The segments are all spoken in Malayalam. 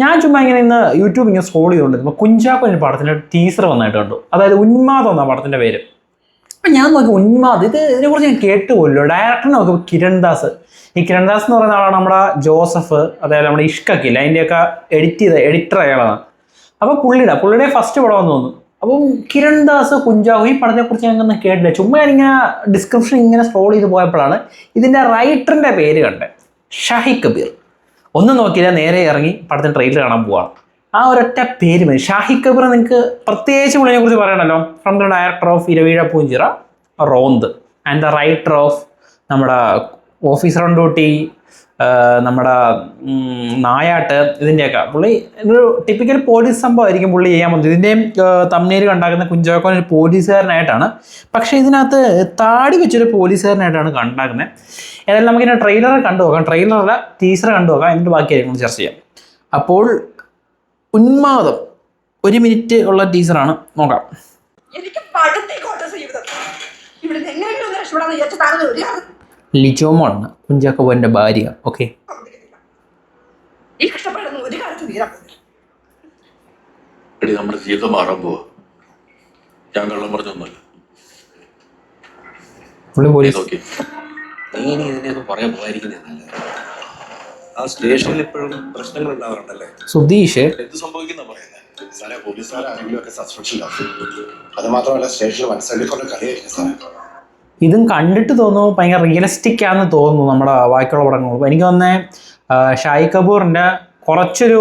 ഞാൻ ചുമ്മാ ഇങ്ങനെ ഇന്ന് യൂട്യൂബ് ഇങ്ങനെ സ്ക്രോൾ ചെയ്തുകൊണ്ടിരുമ്പോൾ കുഞ്ചാക്കോ ഒരു പടത്തിൻ്റെ ടീസർ വന്നായിട്ട് കണ്ടു. അതായത് ഉന്മാദം എന്നാണ് പടത്തിൻ്റെ പേര്. അപ്പം ഞാൻ നോക്കി ഉന്മാദം ഇതിനെക്കുറിച്ച് ഞാൻ കേട്ടുപോലോ. ഡയറക്ടർ നോക്കുമ്പോൾ കിരൺ ദാസ്. ഈ കിരൺ ദാസ് എന്ന് പറയുന്ന ആളാണ് നമ്മുടെ ജോസഫ്, അതായത് നമ്മുടെ ഇഷ്കക്കില്ല അതിൻ്റെയൊക്കെ എഡിറ്റർ അയാളാണ്. അപ്പോൾ പുള്ളിയുടെ ഫസ്റ്റ് പടമെന്ന് തോന്നുന്നു. അപ്പം കിരൺ ദാസ് കുഞ്ചാക്കോ ഈ പടത്തെക്കുറിച്ച് ഞങ്ങൾക്കൊന്നും കേട്ടില്ല. ചുമ്മാ ഞാനിങ്ങനെ ഡിസ്ക്രിപ്ഷൻ ഇങ്ങനെ സ്ക്രോൾ ചെയ്ത് പോയപ്പോഴാണ് ഇതിൻ്റെ റൈറ്ററിൻ്റെ പേര് കണ്ടത്, ഷാഹി കബീർ. ഒന്നും നോക്കിയില്ല, നേരെ ഇറങ്ങി പടത്തിന് ട്രെയിലർ കാണാൻ പോവാണ്. ആ ഒരൊറ്റ പേര് മതി. ഷാഹി കബീർ നിങ്ങൾക്ക് പ്രത്യേകിച്ച് പുള്ളിനെ കുറിച്ച് പറയണല്ലോ. From the director of Iraveezha Poonchira, Ronth, and the writer of നമ്മുടെ ഓഫീസർ ഓൺ ഡ്യൂട്ടി, നമ്മുടെ നായാട്ട്, ഇതിൻ്റെയൊക്കെ. പുള്ളി ഒരു ടിപ്പിക്കൽ പോലീസ് സംഭവമായിരിക്കും പുള്ളി ചെയ്യാൻ പോകുന്നത്. ഇതിൻ്റെയും തമ്മിൽ കണ്ടാക്കുന്ന കുഞ്ചാക്കോ ഒരു പോലീസുകാരനായിട്ടാണ്, പക്ഷേ ഇതിനകത്ത് താടി വെച്ചൊരു പോലീസുകാരനായിട്ടാണ് കണ്ടാക്കുന്നത്. ഏതായാലും നമുക്കിങ്ങനെ ട്രെയിലർ കണ്ടു നോക്കാം, ട്രെയിലറുടെ ടീസർ കണ്ടു നോക്കാം, എന്നിട്ട് ബാക്കി കാര്യങ്ങൾ ചർച്ച ചെയ്യാം. അപ്പോൾ ഉന്മാദം 1 മിനിറ്റ് ഉള്ള ടീസറാണ്, നോക്കാം. ലിജോമോളാണ് കുഞ്ചാക്കോന്റെ ഭാര്യ. ഓക്കെ, നമ്മുടെ ജീവിതം മാറാൻ പോവാ. ഞാൻ കള്ളം പറഞ്ഞൊന്നുമല്ല. നീ ഇതിനെയൊക്കെ പറയാൻ പോയിരിക്കുന്നേ. ആ സ്റ്റേഷനിൽ ഇപ്പോഴും പ്രശ്നങ്ങൾ ഉണ്ടാവാറുണ്ടല്ലേ സുധീഷ്? എന്ത് സംഭവിക്കുന്ന പറയുന്നത്? പോലീസുകാരെങ്കിലും ഒക്കെ സസ്പെൻഷനിലാക്കും. അത് മാത്രമല്ല സ്റ്റേഷനിൽ 174 കളിയായിരിക്കും സാറേ. ഇതും കണ്ടിട്ട് തോന്നുന്നു ഭയങ്കര റിയലിസ്റ്റിക് ആണെന്ന് തോന്നുന്നു നമ്മുടെ ബാക്കിയുള്ള പടങ്ങൾ. എനിക്ക് തോന്നുന്നത് ഷാഹി കപൂറിൻ്റെ കുറച്ചൊരു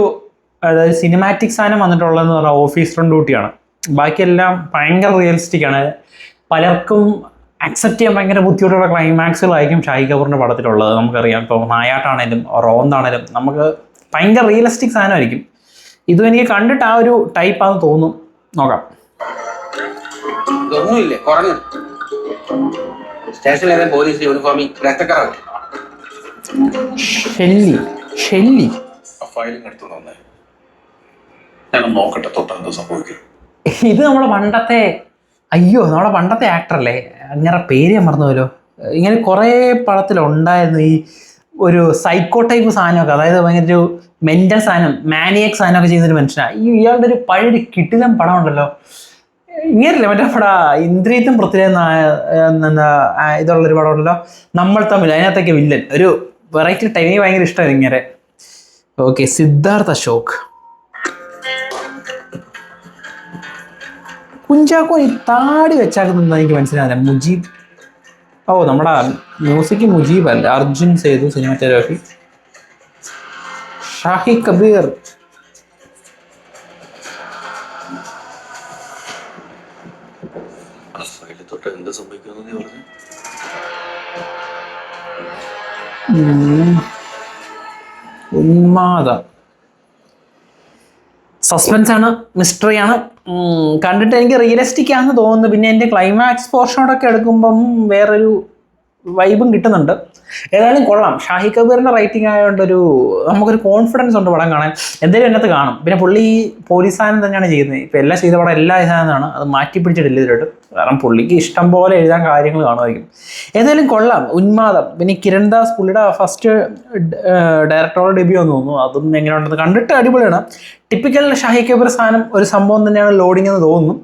അതായത് സിനിമാറ്റിക് സാധനം വന്നിട്ടുള്ളതെന്ന് പറഞ്ഞാൽ ഓഫീസർ ഓൺ ഡ്യൂട്ടിയാണ്. ബാക്കിയെല്ലാം ഭയങ്കര റിയലിസ്റ്റിക് ആണ്. പലർക്കും അക്സെപ്റ്റ് ചെയ്യാൻ ഭയങ്കര ബുദ്ധിമുട്ടുള്ള ക്ലൈമാക്സുകളായിരിക്കും ഷാഹി കപൂറിൻ്റെ പടത്തിലുള്ളത്. നമുക്കറിയാം, ഇപ്പോൾ നായാട്ടാണേലും റോന്താണേലും നമുക്ക് ഭയങ്കര റിയലിസ്റ്റിക് സാധനമായിരിക്കും. ഇതും എനിക്ക് കണ്ടിട്ട് ആ ഒരു ടൈപ്പാന്ന് തോന്നും. നോക്കാം. ഇതൊന്നുമില്ലേ, കുറഞ്ഞു സ്റ്റേഷനിലെ പോലീസ് യൂണിഫോമിൽ രക്തക്കറ. ഷെല്ലി ഫയലിംഗ് എടുത്തോണ്ട് വന്നേ. ഞാൻ നോക്കട്ടെ തൊട്ടെന്തോ സംഭവിക്കും. ഇത് നമ്മുടെ പണ്ടത്തെ ആക്ടറല്ലേ, അങ്ങനെ പേര് ഞാൻ മറന്നുപോലോ. ഇങ്ങനെ കുറേ പടത്തിലുണ്ടായിരുന്നു ഈ ഒരു സൈക്കോ ടൈപ്പ് സാധനമൊക്കെ, അതായത് ഭയങ്കര ഒരു മെന്റൽ സാധനം, മാനിയക് സാധനമൊക്കെ ചെയ്യുന്നൊരു മനുഷ്യനാണ്. ഇയാളുടെ ഒരു പഴയൊരു കിടിലൻ പടം ഉണ്ടല്ലോ, ഇങ്ങനെയല്ലേ മറ്റേ പടം ഇന്ദ്രിയത്തും പൃഥ്വിരാജ് ഇതുള്ളൊരു പടം ഉണ്ടല്ലോ, നമ്മൾ തമ്മിൽ. അതിനകത്തൊക്കെ വില്ലൻ ഒരു വെറൈറ്റി ടൈം. എനിക്ക് ഭയങ്കര ഇഷ്ടമായിരുന്നു ഇങ്ങനെ. ഓക്കെ, സിദ്ധാർത്ഥ് അശോക്. കുഞ്ചാക്കോ ഈ താടി വെച്ചാക്കുന്നത് എനിക്ക് മനസ്സിലാവില്ല. മുജീബ്, നമ്മുടെ മ്യൂസിക് മുജീബ് അല്ല, അർജുൻ സേതു സിനിമാറ്റോഗ്രാഫി. ഷാഹി കബീർ. എന്ത് സംഭവിക്കുമെന്ന് നീ പറഞ്ഞു? ഉന്മാദം സസ്പെൻസാണ്, മിസ്റ്ററിയാണ്. കണ്ടിട്ട് എനിക്ക് റിയലിസ്റ്റിക് ആണെന്ന് തോന്നുന്നു. പിന്നെ എൻ്റെ ക്ലൈമാക്സ് പോർഷനോടൊക്കെ എടുക്കുമ്പം വേറൊരു വൈബും കിട്ടുന്നുണ്ട്. ഏതായാലും കൊള്ളാം. ഷാഹി കബീറിൻ്റെ റൈറ്റിംഗ് ആയതുകൊണ്ടൊരു നമുക്കൊരു കോൺഫിഡൻസ് ഉണ്ട് പടം കാണാൻ. എന്തായാലും അതിനകത്ത് കാണും. പിന്നെ പുള്ളി പോലീസ് സാധനം തന്നെയാണ് ചെയ്യുന്നത്. ഇപ്പോൾ എല്ലാം ചെയ്ത പടം എല്ലാ സാധനമാണ്, അത് മാറ്റി പിടിച്ചിട്ടില്ല ഇതിലോട്ട്. കാരണം പുള്ളിക്ക് ഇഷ്ടം പോലെ എഴുതാൻ കാര്യങ്ങൾ കാണുമായിരിക്കും. ഏതായാലും കൊള്ളാം ഉന്മാദം. പിന്നെ കിരൺ ദാസ് പുള്ളിയുടെ ഫസ്റ്റ് ഡയറക്ടറുടെ ഡെബ്യൂ എന്ന് തോന്നുന്നു. അതും എങ്ങനെയുണ്ടെന്ന് കണ്ടിട്ട് അടിപൊളിയാണ്. ടിപ്പിക്കൽ ഷാഹി കബീർ സാധനം ഒരു സംഭവം തന്നെയാണ് ലോഡിംഗ് എന്ന് തോന്നുന്നു.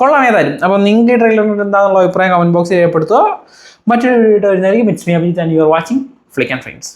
കൊള്ളാം ഏതായാലും. അപ്പോൾ നിങ്ങൾക്ക് ഈ ട്രെയിലറിൽ എന്താണെന്നുള്ള അഭിപ്രായം കമൻറ്റ് ബോക്സിൽ രേഖപ്പെടുത്തുക. മറ്റൊരു വീഡിയോ വരുന്നതായിരിക്കും. It's me Abhijith and you are watching Flick and frames.